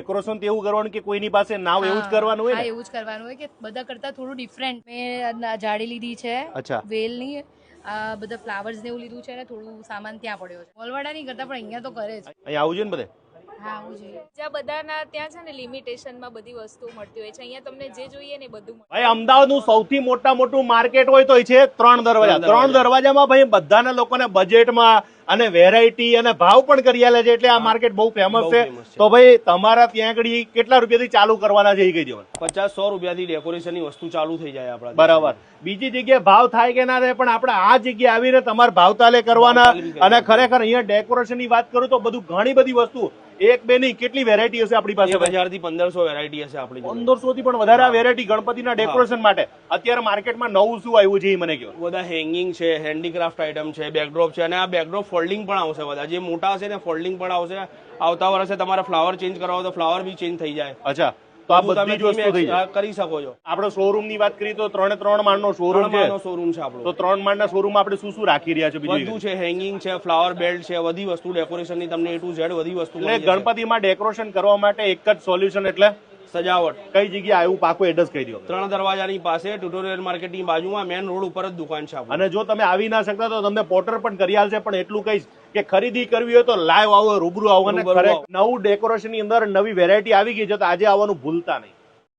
Decoration તો એવું કરવાનું કે કોઈની પાસે નાવ એવું જ કરવાનું હોય હા, ને? એવું જ કરવાનું હોય કે બધા કરતા થોડું ડિફરન્ટ. મેં જાળી લીધી છે અચ્છા. વેલની, આ બધા ફ્લાવર્સ ને એવું લીધું છે ને થોડું સામાન ત્યાં પડ્યો છે. મોલવાડા નહીં કરતા પણ અહીંયા તો કરે જ. અહીંયા આવું જોઈએ ને બધે. હા, આવું જોઈએ. જ્યાં બધાના ત્યાં છે ને લિમિટેશનમાં બધી વસ્તુઓ મળતી હોય છે, અહીંયા તમને જે જોઈએ ને એ બધું મળે. ભાઈ અમદાવાદનું સૌથી મોટું માર્કેટ હોય તો છે 3 દરવાજા. 3 દરવાજામાં ભાઈ બધાના લોકોને બજેટમાં અને વેરાયટી અને ભાવ પણ કરી આલે છે, એટલે આ માર્કેટ બહુ ફેમસ છે. તો ભાઈ તમારા ત્યાં આગળ કેટલા રૂપિયાથી ચાલુ કરવાના છે એ કહી દો. 50-100 રૂપિયાથી ડેકોરેશનની વસ્તુ ચાલુ થઈ જાય આપણા. બરાબર. બીજી જગ્યાએ ભાવ થાય કે ના થાય, પણ આપણે આ જગ્યાએ આવીને તમારે ભાવતાલે કરવાના. અને ખરેખર અહીંયા ડેકોરેશનની વાત કરું તો બધું ઘણી બધી વસ્તુ, એક બે નહીં કેટલી વેરાયટી હશે આપણી પાસે? 1000 થી 1500 વેરાયટી હશે આપણી જોડે. 1500 થી પણ વધારે વેરાયટી ગણપતિના ડેકોરેશન માટે. અત્યારે માર્કેટમાં નવું શું આવ્યું છે એ મને કહો. બધા હેંગિંગ છે, હેન્ડીક્રાફ્ટ આઇટમ છે, બેકડ્રોપ છે, અને આ બેકડ્રોપ ફોલ્ડિંગ પણ આવશે. બધા જે મોટા હશે ને ફોલ્ડિંગ પણ આવશે. આવતા વર્ષે તમારે ફ્લાવર ચેન્જ કરવા હોય તો ફ્લાવર બી ચેન્જ થઈ જાય. અચ્છા, તો આ બધી જ વસ્તુ થઈ જાય. કરી શકો છો. આપણે શોરૂમ ની વાત કરીએ તો 3 માળનો શોરૂમ છે. શોરૂમ છે આપણો. તો 3 માળના શોરૂમ આપણે શું શું રાખી રહ્યા છે? બધું છે, હેંગિંગ છે, ફ્લાવર બેલ્ટ છે, બધી વસ્તુ ડેકોરેશનની તમને A to Z બધી વસ્તુ એટલે ગણપતિમાં ડેકોરેશન કરવા માટે એક જ સોલ્યુશન, એટલે સજાવટ. કઈ જગ્યાએ આવ્યું પાકું એડ્રેસ કહી દો. 3 દરવાજાની પાસે ટ્યુટોરિયલ માર્કેટની બાજુમાં મેન રોડ ઉપર જ દુકાન છે આપણી. અને જો તમે આવી ના શકતા તો તમને પોર્ટર પણ કરી આલશે. પણ એટલું કહીશ કે ખરીદી કરવી હોય તો લાઈવ આવો, રૂબરૂ આવો. અને નવું ડેકોરેશન ની અંદર નવી વેરાયટી આવી ગઈ છે, તો આજે આવવાનું ભૂલતા નહીં.